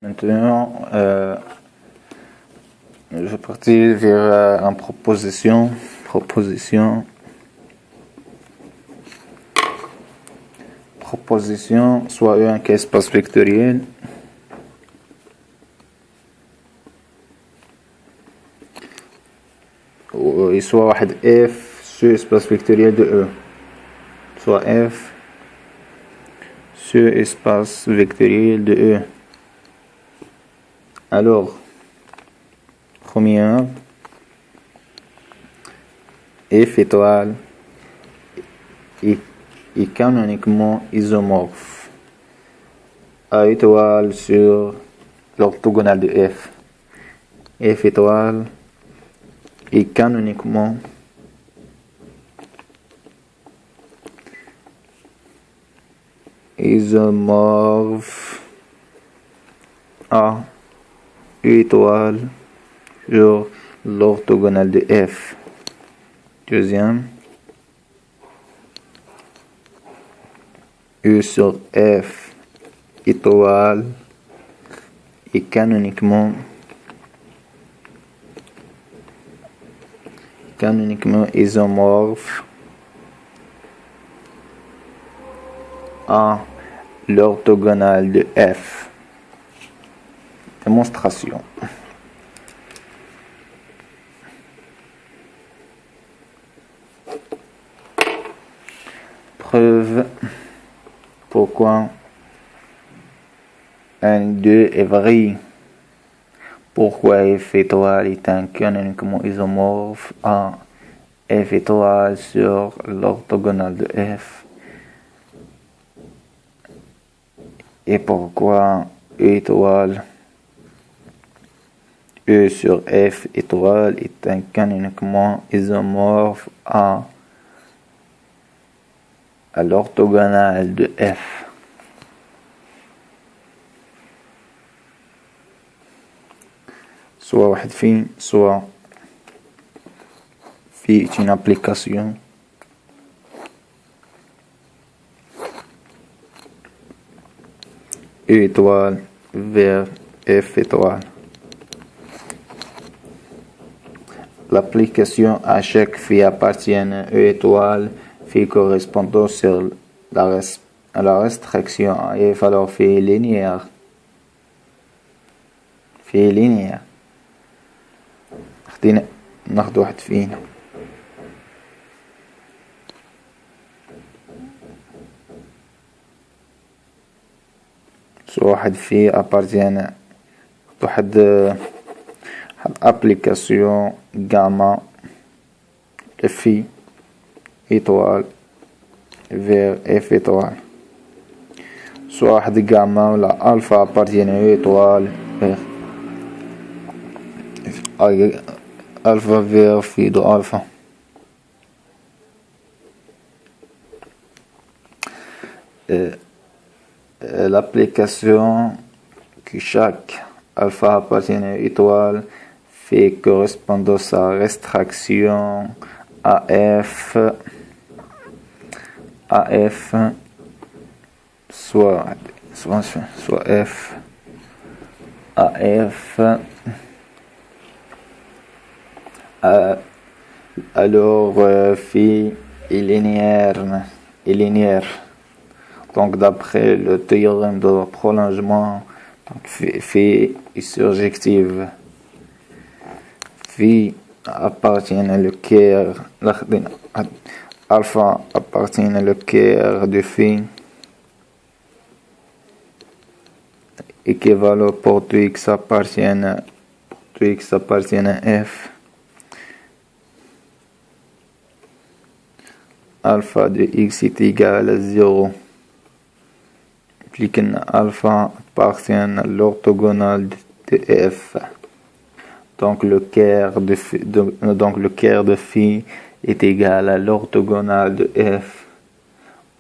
Maintenant, je vais partir vers une proposition. Proposition, soit un espace vectoriel. Et soit f sur espace vectoriel de E. Soit f sur espace vectoriel de E. Alors, première, f étoile est canoniquement isomorphe. A étoile sur l'orthogonale de f. F étoile est canoniquement isomorphe à U étoile sur l'orthogonale de f. Deuxième, U sur f étoile est canoniquement isomorphe à l'orthogonale de f. Démonstration. Preuve pourquoi 1, 2 est vrai. Pourquoi f étoile est un canoniquement isomorphe à f étoile sur l'orthogonale de f. Et pourquoi E étoile E sur f étoile est un canoniquement isomorphe à l'orthogonale de f. soit une application E étoile vers f étoile. L'application à chaque phi appartient à E étoile, phi correspondant sur la restriction à f, alors phi linéaire. ناخد واحد فينا. واحد فيه appartient واحد application gamma de phi étoile vers f étoile. soit واحد gamma ولا alpha appartient à E étoile vers alpha vers phi de alpha. L'application que chaque alpha appartient à étoile fait correspondre sa restriction à f soit f à f alors phi est linéaire. Donc d'après le théorème de prolongement, donc phi est surjective. Phi appartient à le quart, alpha appartient à le quart de phi, équivalent pour tout x appartient à f. Alpha de x est égal à 0. Implique alpha appartient à l'orthogonale de f. Donc le quart de phi est égal à l'orthogonale de f.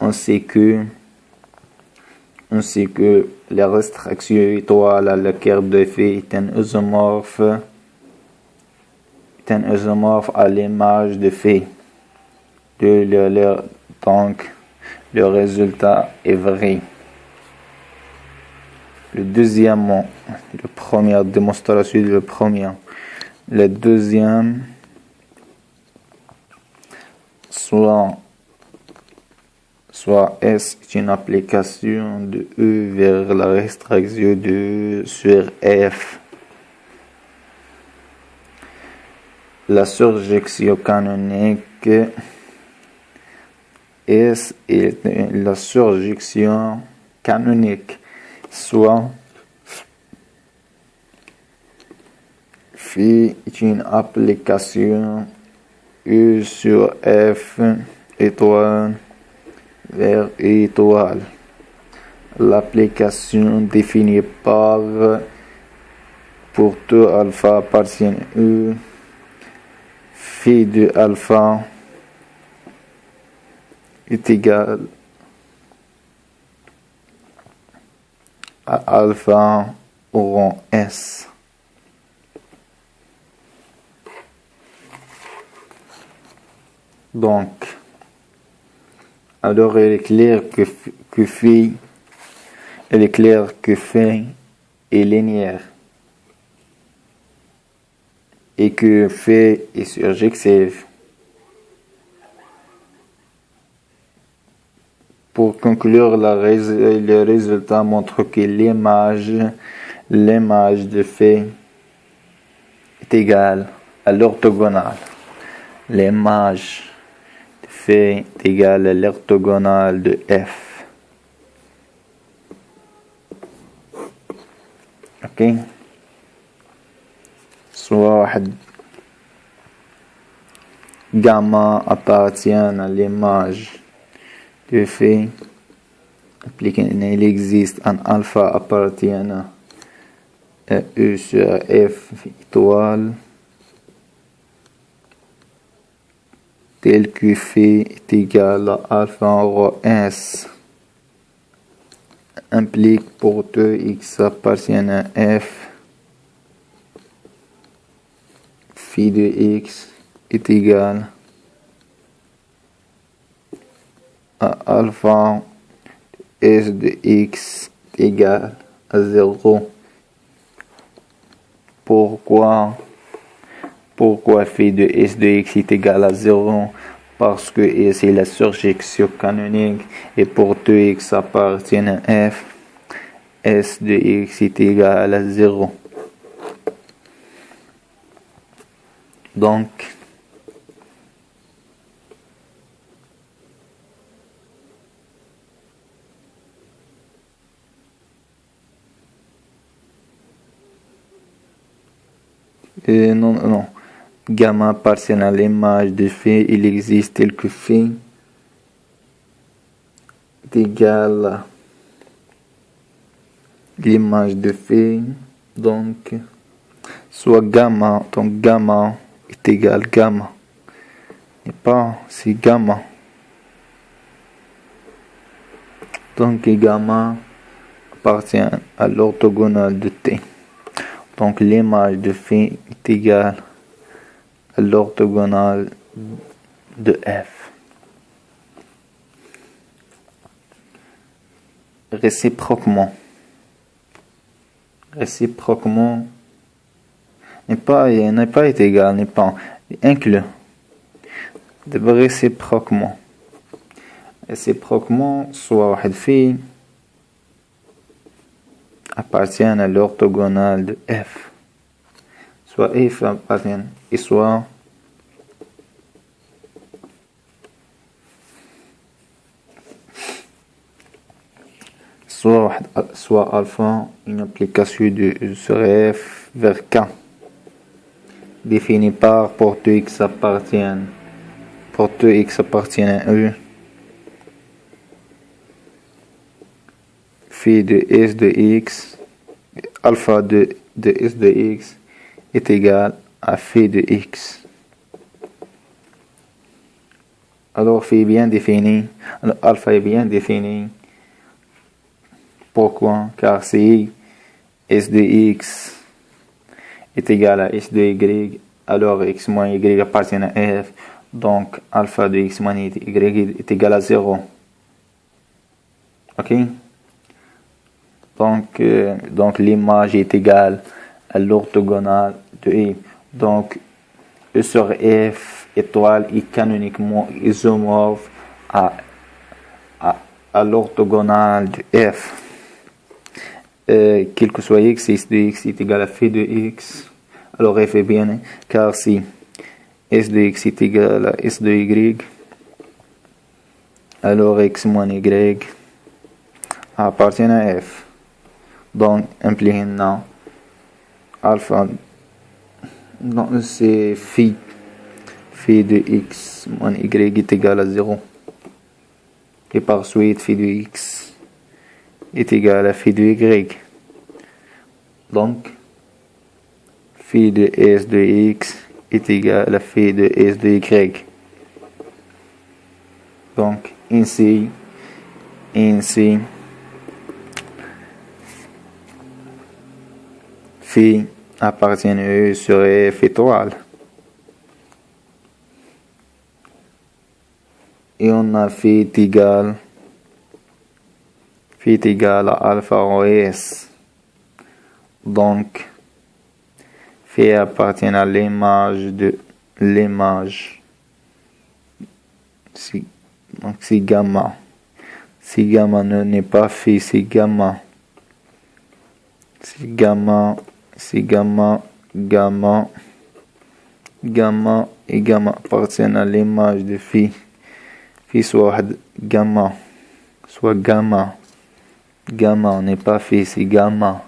On sait que la restriction étoile à le quart de phi est un isomorphe à l'image de phi. Donc le résultat est vrai. le deuxième, le première démonstration, le premier. Le deuxième, soit S est une application de E vers la restriction de sur F. La surjection canonique S est la surjection canonique, soit phi est une application E sur F étoile vers étoile. L'application définie par pour tout alpha appartient E, phi de alpha est égal à alpha au rang S. Donc, alors il est clair que phi est linéaire et que phi est surjective. Pour conclure, le résultat montre que l'image de phi est égale à l'orthogonale. L'image de phi est égale à l'orthogonale de F. Ok? Soit gamma appartient à l'image de phi. Il existe un alpha appartenant à E sur F étoile tel que phi est égal à alpha rho S implique pour tout X appartenant à F phi de X est égal à alpha S de X est égal à 0. Pourquoi phi de S de X est égal à 0? Parce que S est la surjection canonique et pour tout X appartient à F, S de X est égal à 0. Donc, non. Gamma appartient à l'image de phi. Il existe tel que phi est égal à l'image de phi. Donc, soit gamma. Donc, gamma est égal à gamma. Et pas, c'est gamma. Donc, gamma appartient à l'orthogonale de T. Donc, l'image de phi est égale à l'orthogonale de F. Réciproquement n'est pas égal, n'est pas inclus. D'abord réciproquement, soit phi appartient à l'orthogonale de F. Soit F appartient et soit alpha une application de sur F vers K définie par pour tout X appartient à E phi de S de X alpha de S de X est égal à phi de X. Alors phi est bien défini, alors alpha est bien défini. Pourquoi? Car si S de X est égal à S de Y, alors X moins Y appartient à F, donc alpha de X moins Y est égal à 0. Ok? Donc l'image est égale à l'orthogonale de I. Donc E sur F étoile est canoniquement isomorphe à l'orthogonale de F. Quel que soit x, s de x est égal à phi de x. Alors F est bien, car si s de x est égal à s de y, alors x moins y appartient à F. Donc, impliquant alpha, c'est phi de x moins y est égal à 0. Et par suite, phi de x est égal à phi de y. Donc, phi de s de x est égal à phi de s de y. Donc, ainsi, phi appartient à E sur F étoile. Et on a phi est égal à alpha en S. Donc, phi appartient à l'image. Donc, c'est gamma. Si gamma n'est pas phi, c'est gamma. C'est gamma et gamma appartiennent à l'image de phi. Phi soit gamma. Gamma n'est pas phi, c'est gamma.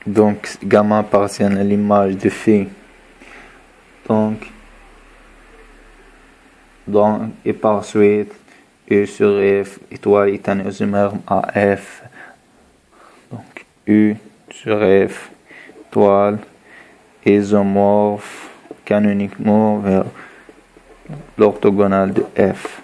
Donc, gamma appartient à l'image de phi. Donc, et par suite, E sur F étoile est un isomorphe à F. Donc, U sur F étoile isomorphe canoniquement vers l'orthogonale de F.